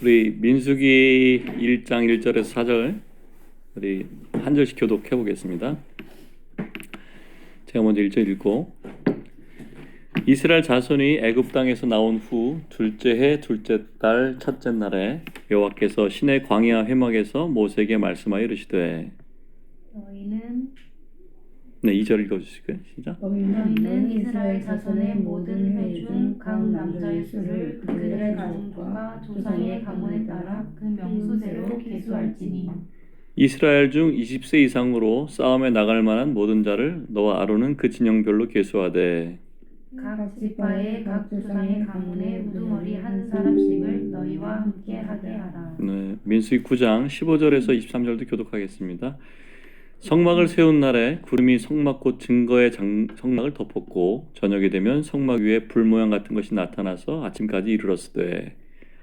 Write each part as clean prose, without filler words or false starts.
우리 민수기 1장 1절에서 4절 우리 한 절씩 교독해 보겠습니다. 제가 먼저 1절 읽고, 이스라엘 자손이 애굽 땅에서 나온 후 둘째 해 둘째 달 첫째 날에 여호와께서 시내 광야 회막에서 모세에게 말씀하여 이르시되. 너희는 네, 2절 읽어주시고요. 시작. 너희는 이스라엘 자손의 모든 회 중 각 남자의 수를 그들의 가족과 조상의 가문에 따라 그 명수대로 계수할지니. 이스라엘 중 20세 이상으로 싸움에 나갈 만한 모든 자를 너와 아론은 그 진영별로 계수하되, 각 지파의 각 조상의 가문에 우두머리 한 사람씩을 너희와 함께 하게 하라. 네, 민수기 9장 15절에서 23절도 교독하겠습니다. 성막을 세운 날에 구름이 성막 곧 증거의 성막을 덮었고, 저녁이 되면 성막 위에 불 모양 같은 것이 나타나서 아침까지 이르렀으되.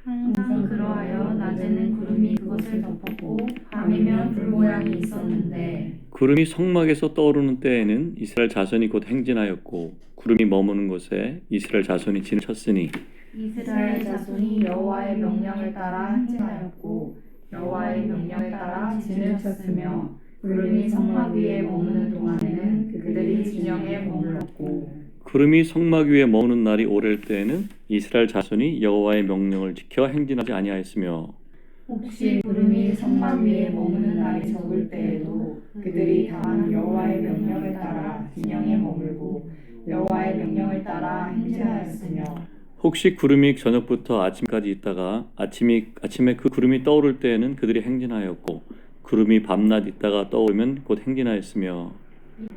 항상 그러하여 낮에는 구름이 그것을 덮었고 밤이면 불 모양이 있었는데, 구름이 성막에서 떠오르는 때에는 이스라엘 자손이 곧 행진하였고, 구름이 머무는 곳에 이스라엘 자손이 진을 쳤으니. 이스라엘 자손이 여호와의 명령을 따라 행진하였고 여호와의 명령을 따라 진을 쳤으며, 구름이 성막 위에 머무는 동안에는 그들이 진영에 머물렀고. 구름이 성막 위에 머무는 날이 오랠 때에는 이스라엘 자손이 여호와의 명령을 지켜 행진하지 아니하였으며, 혹시 구름이 성막 위에 머무는 날이 적을 때에도 그들이 다만 여호와의 명령을 따라 진영에 머물고 여호와의 명령을 따라 행진하였으며, 혹시 구름이 저녁부터 아침까지 있다가 아침에 그 구름이 떠오를 때에는 그들이 행진하였고, 구름이 밤낮 있다가 떠오르면 곧 행진하였으며,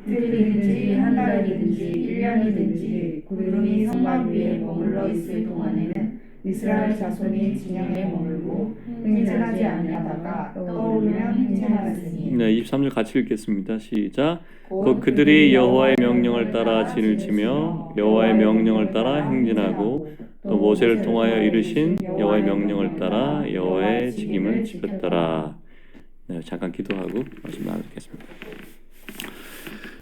이틀이든지 한 달이든지 1년이든지 구름이 성막 위에 머물러 있을 동안에는 이스라엘 자손이 진영에 머물고 행진하지 아니하다가 떠오르면 행진하였으니. 네, 23절 같이 읽겠습니다. 시작. 곧 그들이 여호와의 명령을 따라 진을 치며 여호와의 명령을 따라 행진하고 또 모세를 통하여 이르신 여호와의 명령을 따라 여호와의 직임을 지켰더라. 네, 잠깐 기도하고 말씀 나누겠습니다.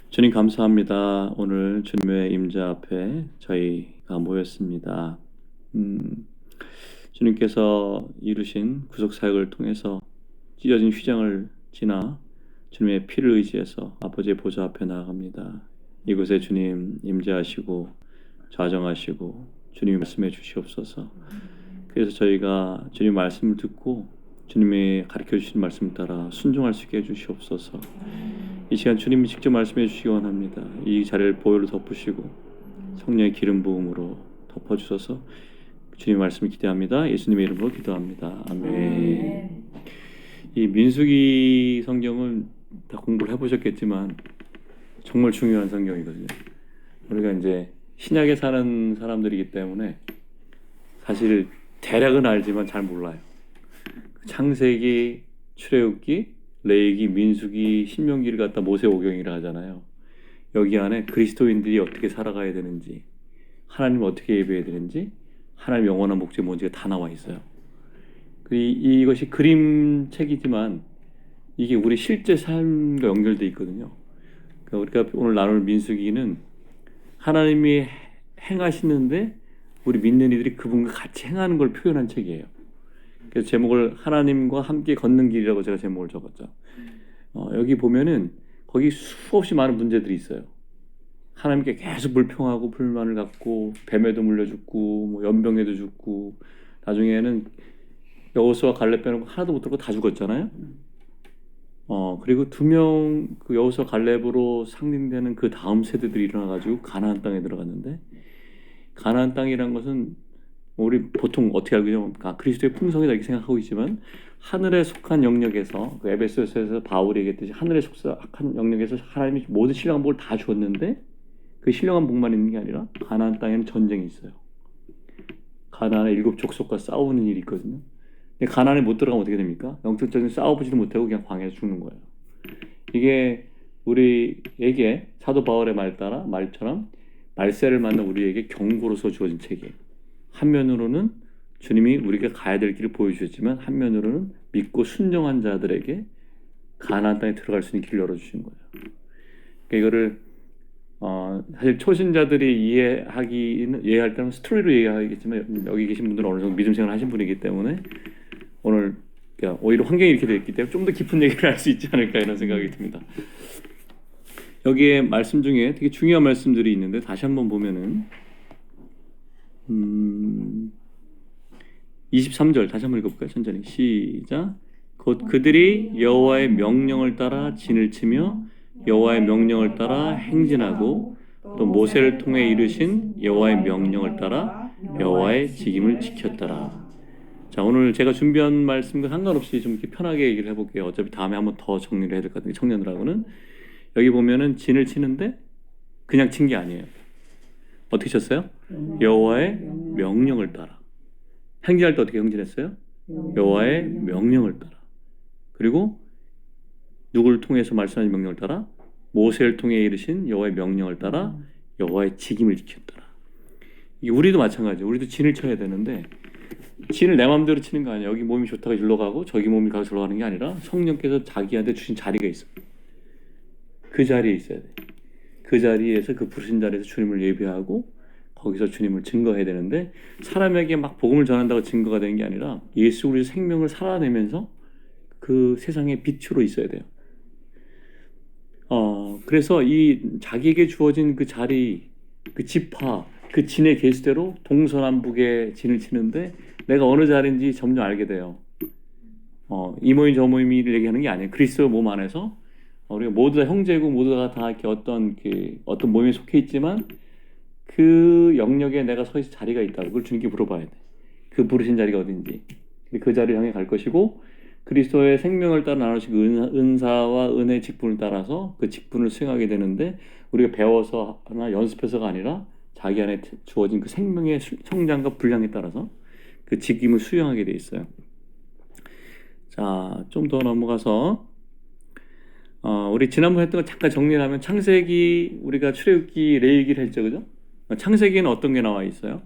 주님 감사합니다. 오늘 주님의 임자 앞에 저희가 모였습니다. 주님께서 이루신 구속 사역을 통해서 찢어진 휘장을 지나 주님의 피를 의지해서 아버지의 보좌 앞에 나아갑니다. 이곳에 주님 임재하시고 좌정하시고 주님이 말씀해 주시옵소서. 그래서 저희가 주님 말씀을 듣고 주님이 가르쳐 주신 말씀 따라 순종할 수 있게 해주시옵소서. 이 시간 주님이 직접 말씀해 주시기 원합니다. 이 자리를 보혈로 덮으시고 성령의 기름 부음으로 덮어주셔서 주님의 말씀을 기대합니다. 예수님의 이름으로 기도합니다. 아멘. 이 민수기 성경은 다 공부를 해보셨겠지만 정말 중요한 성경이거든요. 우리가 이제 신약에 사는 사람들이기 때문에 사실 대략은 알지만 잘 몰라요. 창세기, 출애굽기, 레위기, 민수기, 신명기를 갖다 모세오경이라 하잖아요. 여기 안에 그리스도인들이 어떻게 살아가야 되는지, 하나님을 어떻게 예배해야 되는지, 하나님의 영원한 목적이 뭔지가 다 나와 있어요. 이것이 그림책이지만 이게 우리 실제 삶과 연결되어 있거든요. 그러니까 우리가 오늘 나눌 민수기는 하나님이 행하시는데 우리 믿는 이들이 그분과 같이 행하는 걸 표현한 책이에요. 그래서 제목을 하나님과 함께 걷는 길이라고 제가 제목을 적었죠. 여기 보면은 거기 수없이 많은 문제들이 있어요. 하나님께 계속 불평하고 불만을 갖고 뱀에도 물려 죽고 뭐 연병에도 죽고 나중에는 여호수아 갈렙 빼놓고 하나도 못 들고 다 죽었잖아요. 그리고 두 명 그 여호수아 갈렙으로 상징되는 그 다음 세대들이 일어나가지고 가나안 땅에 들어갔는데, 가나안 땅이란 것은 우리 보통 어떻게 알고 있냐면 그리스도의 풍성이다 이렇게 생각하고 있지만, 하늘에 속한 영역에서 그 에베소서에서 바울이 얘기했듯이 하늘에 속한 영역에서 하나님이 모든 신령한 복을 다 주었는데 그 신령한 복만 있는 게 아니라 가나안 땅에는 전쟁이 있어요. 가나안의 7 족속과 싸우는 일이 있거든요. 근데 가나안에 못 들어가면 어떻게 됩니까? 영적적인 싸워보지도 못하고 그냥 광야에서 죽는 거예요. 이게 우리에게 사도 바울의 말처럼 말세를 만난 우리에게 경고로서 주어진 책이에요. 한면으로는 주님이 우리가 가야 될 길을 보여주셨지만 한면으로는 믿고 순종한 자들에게 가나안 땅에 들어갈 수 있는 길을 열어주신 거예요. 그러니까 이거를 사실 초신자들이 이해할 때는 스토리로 이해하겠지만 여기 계신 분들은 어느 정도 믿음 생활 하신 분이기 때문에 오늘 오히려 환경이 이렇게 되어 있기 때문에 좀 더 깊은 얘기를 할 수 있지 않을까 이런 생각이 듭니다. 여기에 말씀 중에 되게 중요한 말씀들이 있는데 다시 한번 보면은 23절 다시 한번 읽어볼까요? 천천히 시작. 곧 그들이 여호와의 명령을 따라 진을 치며 여호와의 명령을 따라 행진하고 또 모세를 통해 이르신 여호와의 명령을 따라 여호와의 직임을 지켰더라. 자, 오늘 제가 준비한 말씀과 상관없이 좀 이렇게 편하게 얘기를 해볼게요. 어차피 다음에 한번 더 정리를 해야 될 것 같은데 청년들하고는 여기 보면은 진을 치는데 그냥 친 게 아니에요. 어떻게 쳤어요? 여호와의 명령을 따라. 행진할 때 어떻게 행진했어요? 여호와의 명령을 따라. 그리고 누구를 통해서 말씀하신 명령을 따라? 모세를 통해 이르신 여호와의 명령을 따라 여호와의 직임을 지켰더라. 이게 우리도 마찬가지예요. 우리도 진을 쳐야 되는데 진을 내 마음대로 치는 거 아니야. 여기 몸이 좋다고 일로 가고 저기 몸이 가서 저로 가는 게 아니라 성령께서 자기한테 주신 자리가 있어. 그 자리에 있어야 돼. 그 자리에서 그 부르신 자리에서 주님을 예배하고 거기서 주님을 증거해야 되는데 사람에게 막 복음을 전한다고 증거가 되는 게 아니라 예수 그리스도 생명을 살아내면서 그 세상의 빛으로 있어야 돼요. 그래서 이 자기에게 주어진 그 자리, 그 지파, 그 진의 계수대로 동서남북의 진을 치는데 내가 어느 자리인지 점점 알게 돼요. 이 모임 저 모임을 얘기하는 게 아니에요. 그리스도 몸 안에서 우리가 모두 다 형제고 모두가 다 이렇게 어떤 모임에 속해 있지만 그 영역에 내가 서 있을 자리가 있다고 그걸 주님께 물어봐야 돼. 그 부르신 자리가 어딘지. 그 자리를 향해 갈 것이고 그리스도의 생명을 따라 나누신 은사와 은혜의 직분을 따라서 그 직분을 수행하게 되는데 우리가 배워서 하나 연습해서가 아니라 자기 안에 주어진 그 생명의 성장과 분량에 따라서 그 직임을 수행하게 돼 있어요. 자, 좀 더 넘어가서 우리 지난번에 했던 거 잠깐 정리를 하면 창세기 우리가 출애굽기 레위기를 했죠, 그죠? 창세기에는 어떤 게 나와 있어요?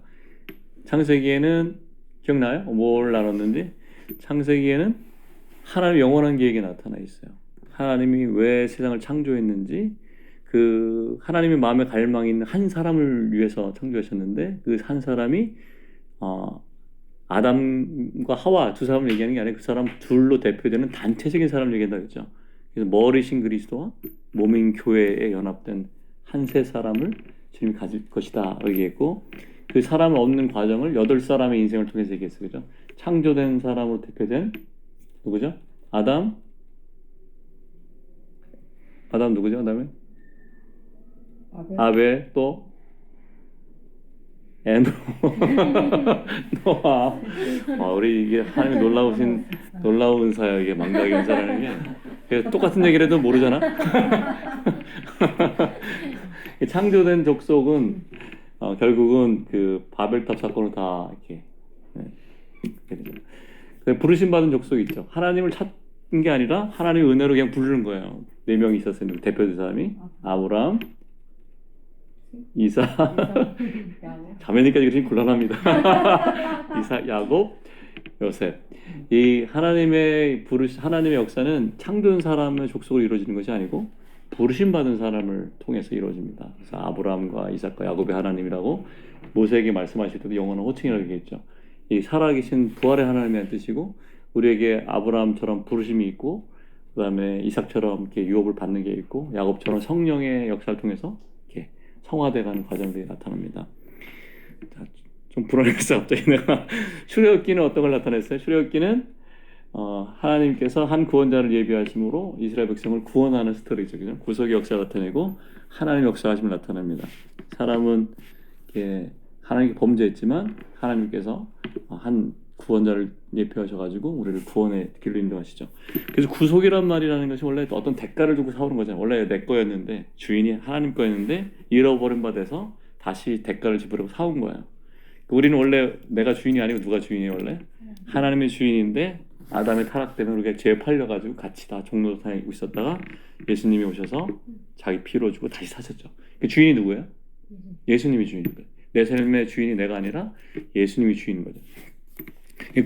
창세기에는 기억나요? 뭘 나눴는지? 창세기에는 하나님의 영원한 계획이 나타나 있어요. 하나님이 왜 세상을 창조했는지, 그 하나님의 마음에 갈망이 있는 한 사람을 위해서 창조하셨는데 그 한 사람이 아담과 하와 두 사람을 얘기하는 게 아니라 그 사람 둘로 대표되는 단체적인 사람을 얘기한다 그랬죠. 그래서 머리신 그리스도와 몸인 교회에 연합된 한 세 사람을 주님이 가질 것이다 얘기했고 그 사람을 얻는 과정을 8사람의 인생을 통해서 얘기했어요. 그죠? 창조된 사람으로 대표된 누구죠? 아담 누구죠? 그다음에 아벨 또 에노 노아. 우리 이게 하나님의 놀라운 사역 이게 망각의 은사라는 게 똑같은 얘기를 해도 모르잖아. 창조된 족속은 결국은 그 바벨탑 사건을 다 이렇게 부르심 받은 족속이 있죠. 하나님을 찾은 게 아니라 하나님의 은혜로 그냥 부르는 거예요. 4명이 있었어요. 대표된 사람이 아브라함, 이삭, 자매니까 지금 곤란합니다. 이삭, 야곱, 요셉. 이 하나님의 역사는 창조된 사람의 족속으로 이루어지는 것이 아니고 부르심 받은 사람을 통해서 이루어집니다. 그래서 아브라함과 이삭과 야곱의 하나님이라고 모세에게 말씀하실 때도 영원한 호칭이라고 얘기했죠. 이 살아계신 부활의 하나님의 뜻이고 우리에게 아브라함처럼 부르심이 있고 그다음에 이삭처럼 이렇게 유업을 받는 게 있고 야곱처럼 성령의 역사를 통해서 이렇게 성화돼가는 과정들이 나타납니다. 자, 좀 불안해서 갑자기 내가 출애굽기는 어떤 걸 나타냈어요? 출애굽기는 하나님께서 한 구원자를 예비하심으로 이스라엘 백성을 구원하는 스토리죠. 그죠? 구속의 역사를 나타내고 하나님의 역사하심을 나타냅니다. 사람은 이렇게 하나님께 범죄했지만 하나님께서 한 구원자를 예표하셔가지고 우리를 구원의 길로 인도하시죠. 그래서 구속이란 말이라는 것이 원래 어떤 대가를 주고 사오는 거잖아요. 원래 내 거였는데 주인이 하나님 거였는데 잃어버린 바 돼서 다시 대가를 지불하고 사온 거예요. 우리는 원래 내가 주인이 아니고 누가 주인이에요? 원래 하나님의 주인인데 아담의 타락 때문에 우리가 죄에 팔려가지고 같이 다 종로 다니고 있었다가 예수님이 오셔서 자기 피로 주고 다시 사셨죠. 그 주인이 누구예요? 예수님이 주인인 거예요. 내 삶의 주인이 내가 아니라 예수님이 주인인 거죠.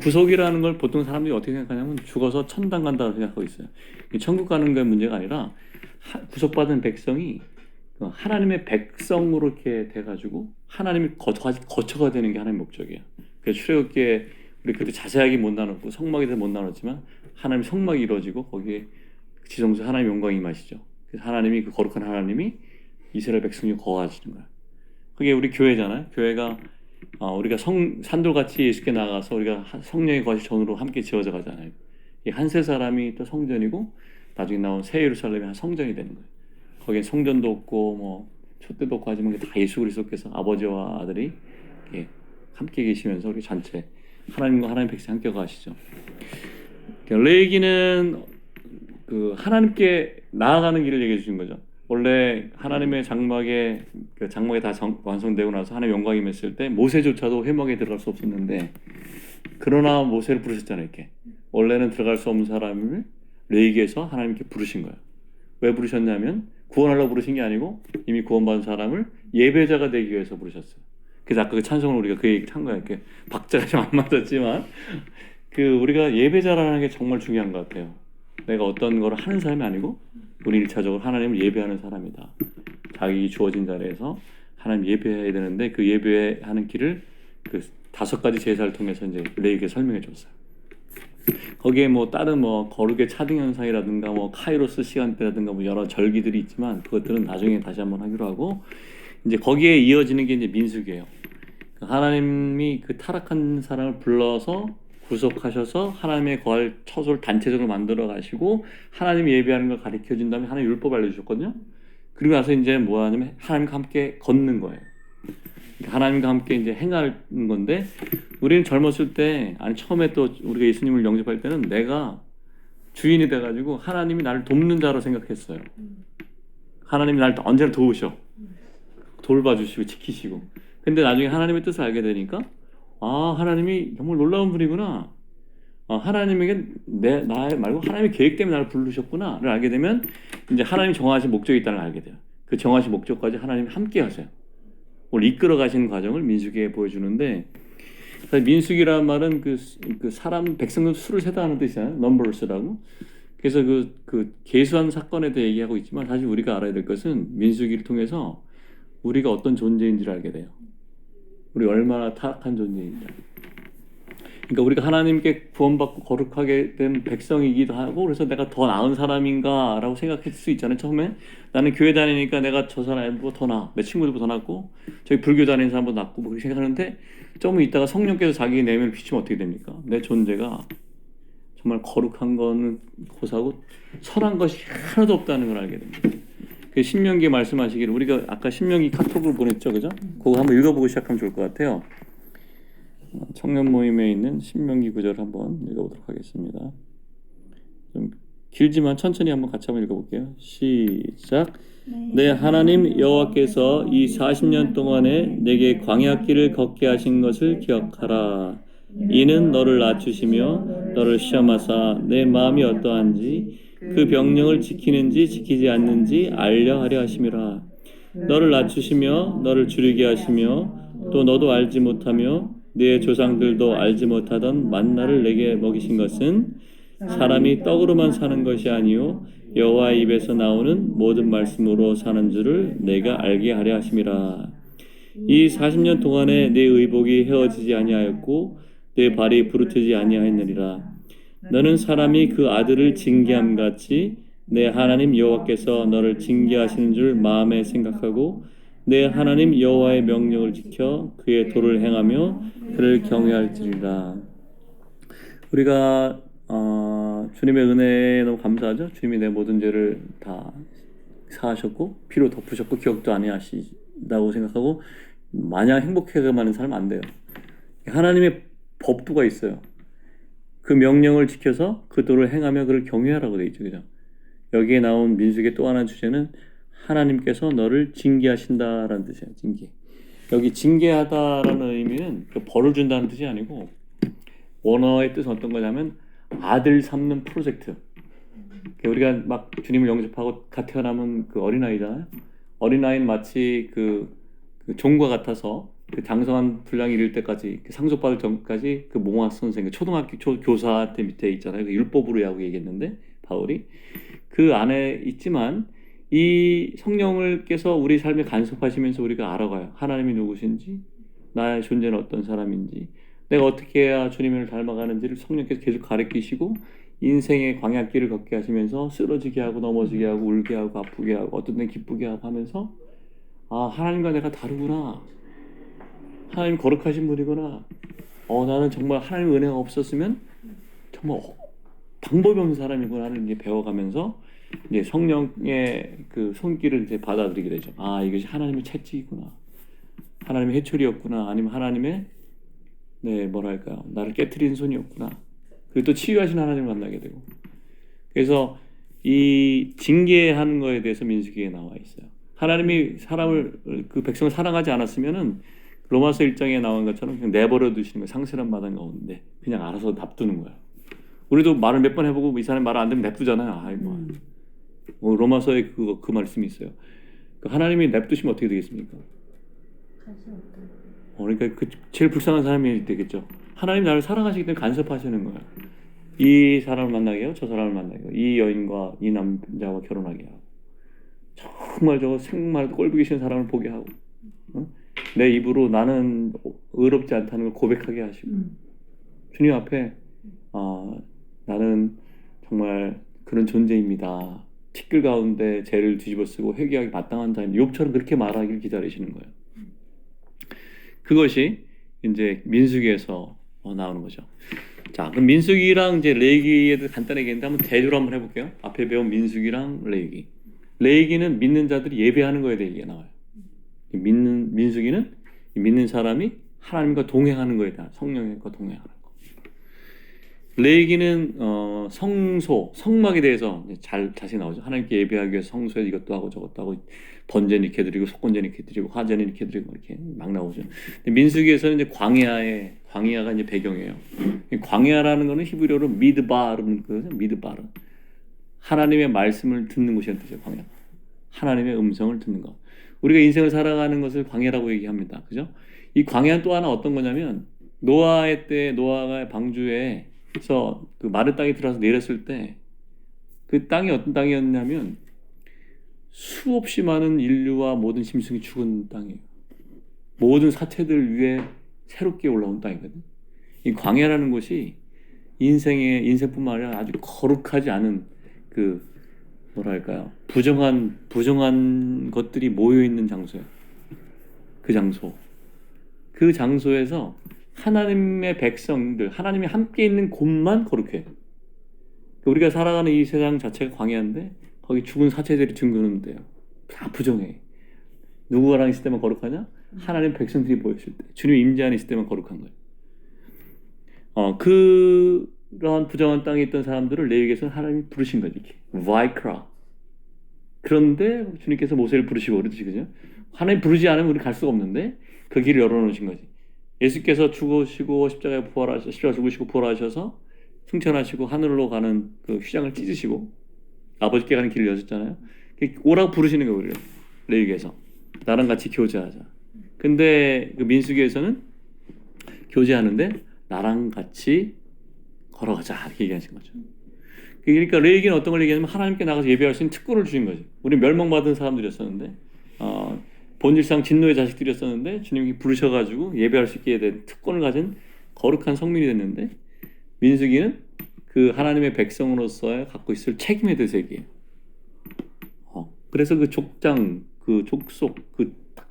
구속이라는 걸 보통 사람들이 어떻게 생각하냐면 죽어서 천당 간다고 생각하고 있어요. 천국 가는 게 문제가 아니라 구속받은 백성이 하나님의 백성으로 이렇게 돼가지고 하나님이 거처가 되는 게 하나님의 목적이에요. 그래서 출애굽기에 우리 그때 자세하게 못 나눴고 성막에 대해서 못 나눴지만 하나님 성막이 이루어지고 거기에 지성소 하나님 영광이 임하시죠. 그래서 하나님이 그 거룩한 하나님이 이스라엘 백성이 거하시는 거야. 그게 우리 교회잖아요. 교회가 우리가 산돌같이 예수께 나가서 우리가 성령의 거실 전으로 함께 지어져 가잖아요. 이 한 세 사람이 또 성전이고 나중에 나온 새 예루살렘이 한 성전이 되는 거예요. 거기에 성전도 없고 뭐 촛대도 없고 하지만 다 예수 그리스도께서 아버지와 아들이 함께 계시면서 우리 전체 하나님과 하나님 백성 함께 가시죠. 레위기는 그 하나님께 나아가는 길을 얘기해 주신 거죠. 원래 하나님의 장막에 다 완성되고 나서 하나님 영광이 임했을 때 모세조차도 회막에 들어갈 수 없었는데 그러나 모세를 부르셨잖아요. 이렇게 원래는 들어갈 수 없는 사람을 레위기에서 하나님께 부르신 거예요. 왜 부르셨냐면 구원하려고 부르신 게 아니고 이미 구원받은 사람을 예배자가 되기 위해서 부르셨어요. 그래서 아까 그 찬송을 우리가 그 얘기 한 거야. 이렇게 박자가 좀 안 맞았지만 우리가 예배자라는 게 정말 중요한 것 같아요. 내가 어떤 거를 하는 사람이 아니고 우리 1차적으로 하나님을 예배하는 사람이다. 자기 주어진 자리에서 하나님 예배해야 되는데 그 예배하는 길을 그 5가지 제사를 통해서 이제 레위기에 설명해 줬어요. 거기에 뭐 다른 뭐 거룩의 차등 현상이라든가 뭐 카이로스 시간대라든가 뭐 여러 절기들이 있지만 그것들은 나중에 다시 한번 하기로 하고 이제 거기에 이어지는 게 이제 민수기예요. 하나님이 그 타락한 사람을 불러서 구속하셔서 하나님의 거할 처소를 단체적으로 만들어 가시고 하나님 예배하는 걸 가르쳐 준 다음에 하나님 율법 알려주셨거든요. 그리고 나서 이제 뭐 하냐면 하나님과 함께 걷는 거예요. 하나님과 함께 이제 행하는 건데 우리는 젊었을 때 처음에 또 우리가 예수님을 영접할 때는 내가 주인이 돼가지고 하나님이 나를 돕는 자로 생각했어요. 하나님이 나를 언제나 도우셔. 돌봐주시고 지키시고. 근데 나중에 하나님의 뜻을 알게 되니까 하나님이 정말 놀라운 분이구나. 하나님에게 나 말고 하나님의 계획 때문에 나를 부르셨구나를 알게 되면 이제 하나님이 정하신 목적이 있다는 걸 알게 돼요. 그 정하신 목적까지 하나님이 함께 하세요. 오늘 이끌어 가시는 과정을 민수기에 보여주는데 민수기라는 말은 그 사람 백성들 수를 세다 하는 뜻이잖아요. numbers라고. 그래서 그 계수한 사건에 대해 얘기하고 있지만 사실 우리가 알아야 될 것은 민수기를 통해서 우리가 어떤 존재인지를 알게 돼요. 우리 얼마나 타락한 존재인지. 그러니까 우리가 하나님께 구원받고 거룩하게 된 백성이기도 하고 그래서 내가 더 나은 사람인가 라고 생각할 수 있잖아요. 처음에 나는 교회 다니니까 내가 저 사람보다 더 나아. 내 친구들보다 더 낫고 저기 불교 다니는 사람보다 낫고 그렇게 생각하는데 조금 있다가 성령께서 자기 내면을 비추면 어떻게 됩니까? 내 존재가 정말 거룩한 거는 고사하고 선한 것이 하나도 없다는 걸 알게 됩니다. 그 신명기에 말씀하시기를 우리가 아까 신명기 카톡을 보냈죠. 그죠? 그거 한번 읽어보고 시작하면 좋을 것 같아요. 청년 모임에 있는 신명기 구절 한번 읽어보도록 하겠습니다. 좀 길지만 천천히 한번 같이 한번 읽어볼게요. 시작. 내 하나님 여호와께서 이 40년 동안에 내게 광야길을 걷게 하신 것을 기억하라. 이는 너를 낮추시며 너를 시험하사 내 마음이 어떠한지 그 명령을 지키는지 지키지 않는지 알려 하려 하심이라. 너를 낮추시며 너를 줄이게 하시며 또 너도 알지 못하며 네 조상들도 알지 못하던 만나를 내게 먹이신 것은 사람이 떡으로만 사는 것이 아니요 여호와의 입에서 나오는 모든 말씀으로 사는 줄을 내가 알게 하려 하심이라. 이 40년 동안에 네 의복이 헤어지지 아니하였고 네 발이 부르트지 아니하였느니라. 너는 사람이 그 아들을 징계함 같이 내 하나님 여호와께서 너를 징계하시는 줄 마음에 생각하고 내 하나님 여호와의 명령을 지켜 그의 도를 행하며 그를 경외할지니라. 우리가 주님의 은혜에 너무 감사하죠. 주님이 내 모든 죄를 다 사하셨고 피로 덮으셨고 기억도 안 하시다고 생각하고 마냥 행복해가만 하는 사람 안 돼요. 하나님의 법도가 있어요. 그 명령을 지켜서 그 도를 행하며 그를 경외하라고 되어 있죠. 그죠? 여기에 나온 민수기의 또 하나 주제는 하나님께서 너를 징계하신다라는 뜻이에요. 징계. 여기 징계하다라는 의미는 벌을 준다는 뜻이 아니고 원어의 뜻은 어떤 거냐면 아들 삼는 프로젝트. 우리가 막 주님을 영접하고 갓 태어나면 그 어린아이잖아요. 어린아이는 마치 그 종과 같아서 그 장성한 분량이 이를 때까지 상속받을 전까지 그 몽학 선생, 초등학교 교사 밑에 있잖아요. 그 율법으로 하고 얘기했는데 바울이 그 안에 있지만 이 성령을께서 우리 삶에 간섭하시면서 우리가 알아가요. 하나님이 누구신지, 나의 존재는 어떤 사람인지, 내가 어떻게 해야 주님을 닮아가는지를 성령께서 계속 가르치시고 인생의 광야길을 걷게 하시면서 쓰러지게 하고 넘어지게 하고 울게 하고 아프게 하고 어떤 때는 기쁘게 하고 하면서 아, 하나님과 내가 다르구나. 하나님 거룩하신 분이구나. 나는 정말 하나님 은혜가 없었으면 정말 방법이 없는 사람이구나를 이제 배워가면서 이제 성령의 그 손길을 이제 받아들이게 되죠. 아, 이것이 하나님의 채찍이구나. 하나님의 해초리였구나. 아니면 하나님의 뭐랄까요, 나를 깨트리는 손이었구나. 그리고 또 치유하신 하나님을 만나게 되고. 그래서 이 징계하는 거에 대해서 민수기에 나와 있어요. 하나님이 사람을 그 백성을 사랑하지 않았으면은 로마서 1장에 나온 것처럼 그냥 내버려 두시는 거예요. 상실한 마당 가운데 그냥 알아서 납두는 거야. 우리도 말을 몇 번 해보고 이 사람이 말 안 들으면 냅두잖아요. 아이 뭐 로마서에 그 말씀이 있어요. 하나님이 냅두시면 어떻게 되겠습니까? 그러니까 그 제일 불쌍한 사람이 되겠죠. 하나님 나를 사랑하시기 때문에 간섭하시는 거예요. 이 사람을 만나게 하고 저 사람을 만나게 하고 이 여인과 이 남자와 결혼하게 하고 정말 저거 생말도 꼴보기 싫은 사람을 보게 하고 내 입으로 나는 의롭지 않다는 걸 고백하게 하시고 주님 앞에 나는 정말 그런 존재입니다. 티끌 가운데 죄를 뒤집어 쓰고 회개하기 마땅한 자입니다. 욥처럼 그렇게 말하길 기다리시는 거예요. 그것이 이제 민수기에서 나오는 거죠. 자, 그럼 민수기랑 이제 레위기에 대해서 간단하게 했는데 한번 대조를 한번 해볼게요. 앞에 배운 민수기랑 레위기. 레위기는 믿는 자들이 예배하는 거에 대해 얘기가 나와요. 민수기는 믿는 사람이 하나님과 동행하는 거에 대한 성령과 동행하는 거. 레위기는 성소, 성막에 대해서 자세히 나오죠. 하나님께 예배하기 위해서 성소에 이것도 하고 저것도 하고 번제는 이렇게 드리고 속건제는 이렇게 드리고 화제는 이렇게 드리고 이렇게 막 나오죠. 민수기에서는 이제 광야가 이제 배경이에요. 광야라는 거는 히브리어로 미드바르는 거죠. 미드바르. 하나님의 말씀을 듣는 곳이라는 뜻이에요. 광야. 하나님의 음성을 듣는 것. 우리가 인생을 살아가는 것을 광야라고 얘기합니다. 그죠? 이 광야는 또 하나 어떤 거냐면 노아의 때 노아가 방주에서 그 마른 땅에 들어와서 내렸을 때 그 땅이 어떤 땅이었냐면 수없이 많은 인류와 모든 짐승이 죽은 땅이에요. 모든 사체들 위에 새롭게 올라온 땅이거든. 이 광야라는 곳이 인생뿐만 아니라 아주 거룩하지 않은 그 뭐랄까요, 부정한 것들이 모여 있는 장소예요. 그 장소에서 하나님의 백성들, 하나님이 함께 있는 곳만 거룩해. 우리가 살아가는 이 세상 자체가 광야인데 거기 죽은 사체들이 둥그는 데요. 다 부정해. 누구랑 있을 때만 거룩하냐? 하나님 백성들이 모였을 때, 주님 임재 안에 있을 때만 거룩한 거예요. 그러한 부정한 땅에 있던 사람들을 레위기에서는 하나님이 부르신 거지. 바이크라. 그런데 주님께서 모세를 부르시고 그러듯이, 그죠? 하나님 부르지 않으면 우리 갈 수가 없는데 그 길을 열어놓으신 거지. 예수께서 죽으시고 십자가에 죽으시고 부활하셔서 승천하시고 하늘로 가는 그 휘장을 찢으시고 아버지께 가는 길을 여셨잖아요. 오라고 부르시는 거예요, 우리를. 레위기에서 나랑 같이 교제하자. 근데 그 민수기에서는 교제하는데 나랑 같이 걸어가자 이렇게 얘기하신 거죠. 그러니까 레위기는 어떤 걸 얘기하냐면 하나님께 나가서 예배할 수 있는 특권을 주신 거지. 우리 멸망받은 사람들이었었는데 본질상 진노의 자식들이었었는데 주님이 부르셔가지고 예배할 수 있게 된 특권을 가진 거룩한 성민이 됐는데, 민수기는 그 하나님의 백성으로서 갖고 있을 책임에 대해서 얘기해요. 그래서 그 족장, 그 족속,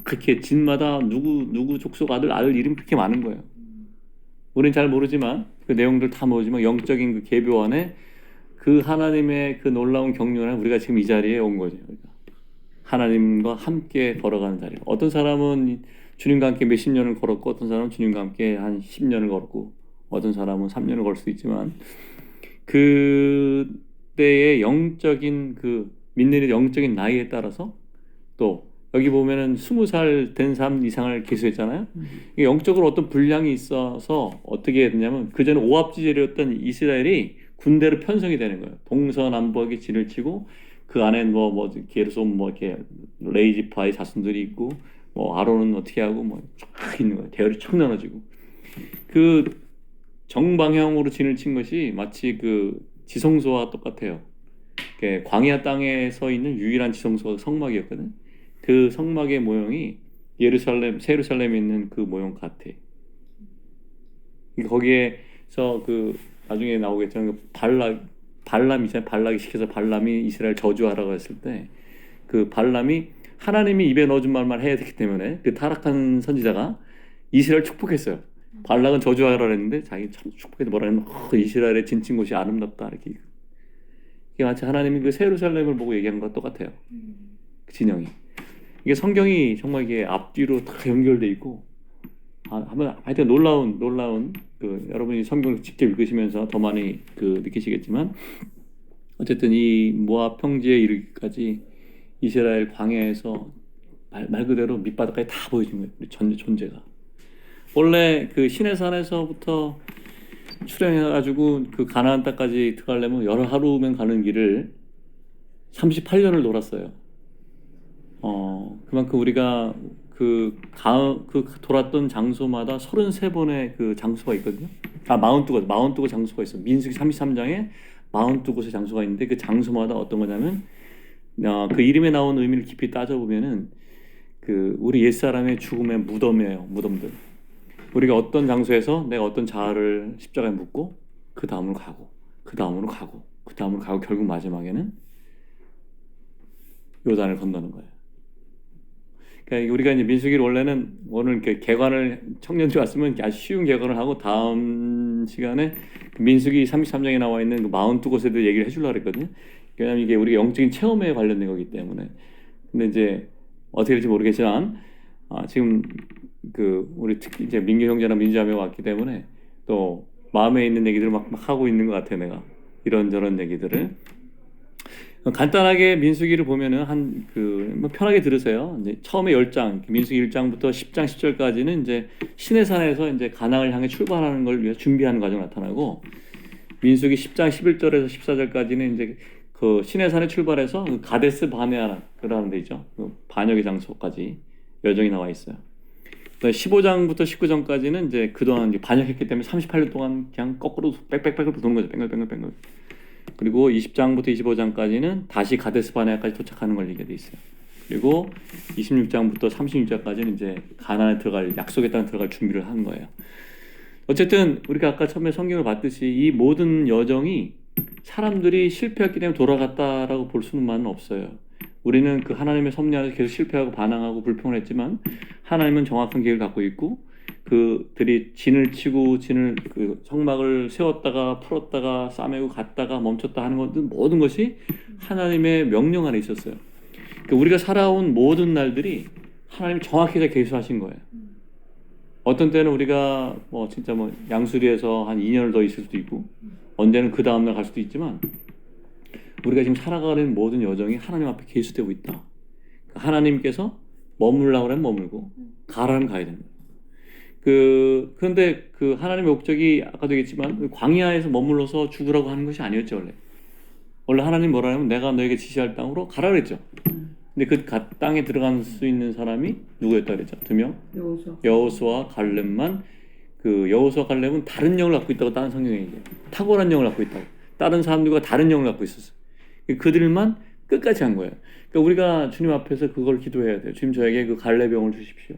그렇게 진마다 누구 족속 아들 이름 그렇게 많은 거예요. 우리는 잘 모르지만 그 내용들 다 모르지만 영적인 그 계보 안에 그 하나님의 그 놀라운 경륜에 우리가 지금 이 자리에 온 거죠. 하나님과 함께 걸어가는 자리. 어떤 사람은 주님과 함께 몇십 년을 걸었고 어떤 사람은 주님과 함께 한 10년을 걸었고 어떤 사람은 3년을 걸 수도 있지만 그 때의 영적인 그 믿는 영적인 나이에 따라서 또 여기 보면은 20살 된 사람 이상을 계수했잖아요. 영적으로 어떤 분량이 있어서 어떻게 됐냐면 그전에 오합지졸이었던 이스라엘이 군대로 편성이 되는 거예요. 동서남북이 진을 치고 그 안에 게르손 이렇게 레이지파의 자손들이 있고 아론은 어떻게 하고 쫙 있는 거예요. 대열이 쫙 나눠지고 그 정방향으로 진을 친 것이 마치 그 지성소와 똑같아요. 광야 땅에 서 있는 유일한 지성소가 성막이었거든. 그 성막의 모형이 새 예루살렘에 있는 그 모형 같아. 거기에서 그 나중에 나오겠지만 그 발람 이제 발락이 시켜서 발람이 이스라엘 저주하라고 했을 때 그 발람이 하나님이 입에 넣어준 말만 해야 되기 때문에 그 타락한 선지자가 이스라엘 축복했어요. 발락은 저주하라 했는데 자기 축복해서 뭐라 했냐면 이스라엘의 진친 곳이 아름답다 이렇게. 이게 마치 하나님이 그 새 예루살렘을 보고 얘기한 것과 똑같아요. 그 진영이. 이게 성경이 정말 이게 앞뒤로 다 연결돼 있고 한번 하여튼 놀라운 그 여러분이 성경을 직접 읽으시면서 더 많이 그 느끼시겠지만 어쨌든 이 모압 평지에 이르기까지 이스라엘 광야에서 말 그대로 밑바닥까지 다 보여준 거예요. 우리 존재가. 원래 그 시내산에서부터 출행해가지고 그 가나안 땅까지 들어가려면 여러 하루면 가는 길을 38년을 돌았어요. 그만큼 우리가 그 돌았던 장소마다 33번의 그 장소가 있거든요. 42곳 장소가 있어. 민수기 33장에 42곳의 장소가 있는데 그 장소마다 어떤 거냐면 그 이름에 나온 의미를 깊이 따져보면은 그 우리 옛사람의 죽음의 무덤이에요. 무덤들. 우리가 어떤 장소에서 내가 어떤 자아를 십자가에 묻고 그 다음으로 가고 결국 마지막에는 요단을 건너는 거예요. 그러니까 우리가 이제 민수기를 원래는 오늘 이렇게 개관을 청년들 왔으면 아주 쉬운 개관을 하고 다음 시간에 민수기 33장에 나와 있는 그 42곳에 대해 얘기를 해주려고 했거든요. 왜냐하면 이게 우리가 영적인 체험에 관련된 거기 때문에. 근데 이제 어떻게 될지 모르겠지만 지금 그 우리 특히 이제 민규 형제나 민주자매가 왔기 때문에 또 마음에 있는 얘기들을 막 하고 있는 것 같아. 내가 이런저런 얘기들을 간단하게 민수기를 보면은 뭐 편하게 들으세요. 이제 처음에 10장 민수기 1장부터 10장 10절까지는 이제 시내산에서 이제 가나안을 향해 출발하는 걸 위해 준비하는 과정이 나타나고 민수기 10장 11절에서 14절까지는 이제 그 시내산에 출발해서 그 가데스 바네아라는 데 있죠. 그 반역의 장소까지 여정이 나와 있어요. 15장부터 19장까지는 이제 그동안 이제 반역했기 때문에 38년 동안 그냥 거꾸로 빽빽빽 도는 거죠. 뺑글뺑글. 그리고 20장부터 25장까지는 다시 가데스 바네아까지 도착하는 걸 얘기가 돼 있어요. 그리고 26장부터 36장까지는 이제 가나안에 들어갈 약속의 땅에 들어갈 준비를 하는 거예요. 어쨌든 우리가 아까 처음에 성경을 봤듯이 이 모든 여정이 사람들이 실패했기 때문에 돌아갔다라고 볼 수는 없어요. 우리는 그 하나님의 섭리 안에서 계속 실패하고 반항하고 불평을 했지만 하나님은 정확한 계획을 갖고 있고 그들이 진을 치고 그 성막을 세웠다가 풀었다가 싸매고 갔다가 멈췄다 하는 것들 모든 것이 하나님의 명령 안에 있었어요. 그러니까 우리가 살아온 모든 날들이 하나님이 정확히 계획하신 거예요. 어떤 때는 우리가 뭐 진짜 뭐 양수리에서 한 2년을 더 있을 수도 있고 언제는 그 다음날 갈 수도 있지만 우리가 지금 살아가는 모든 여정이 하나님 앞에 계수되고 있다. 하나님께서 머물라고 하면 머물고 가라면 가야 됩니다. 그런데 그 하나님의 목적이 아까도 얘기했지만 광야에서 머물러서 죽으라고 하는 것이 아니었죠. 원래 하나님 뭐라 하면 내가 너에게 지시할 땅으로 가라 그랬죠. 근데 그 땅에 들어갈 수 있는 사람이 누구였다 그랬죠? 2명? 여호수아와 갈렙만. 그 여호수아와 갈렙은 다른 영을 갖고 있다고 다른 성경에 얘기해요. 탁월한 영을 갖고 있다고. 다른 사람들과 다른 영을 갖고 있었어요. 그들만 끝까지 한 거예요. 그러니까 우리가 주님 앞에서 그걸 기도해야 돼요. 주님 저에게 그 갈렙의 영을 주십시오.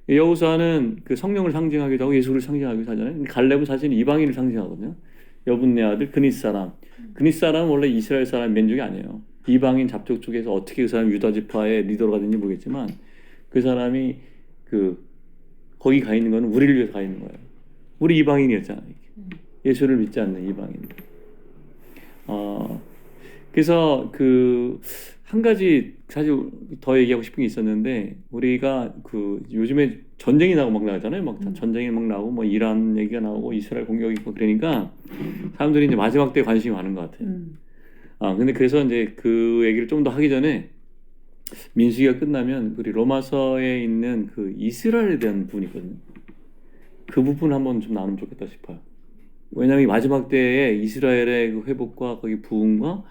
여호수아는 그 성령을 상징하기도 하고 예수를 상징하기도 하잖아요. 갈렙은 사실 이방인을 상징하거든요. 여분네 아들 그니스 사람. 그니스 사람은 원래 이스라엘 사람 민족이 아니에요. 이방인 잡족 쪽에서 어떻게 그 사람이 유다 지파의 리더가 됐는지 모르겠지만 그 사람이 거기 가 있는 거는 우리를 위해서 가 있는 거예요. 우리 이방인이었잖아요. 예수를 믿지 않는 이방인. 그래서 한 가지 사실 더 얘기하고 싶은 게 있었는데 우리가 요즘에 전쟁이 막 나잖아요. 막 전쟁이 막 나오고 뭐 이란 얘기가 나오고 이스라엘 공격이 있고 그러니까 사람들이 이제 마지막 때에 관심이 많은 것 같아요. 근데 그래서 이제 그 얘기를 좀 더 하기 전에 민수기가 끝나면 우리 로마서에 있는 그 이스라엘에 대한 부분이 있거든요. 그 부분 한번 좀 나누면 좋겠다 싶어요. 왜냐하면 마지막 때에 이스라엘의 그 회복과 거기 부흥과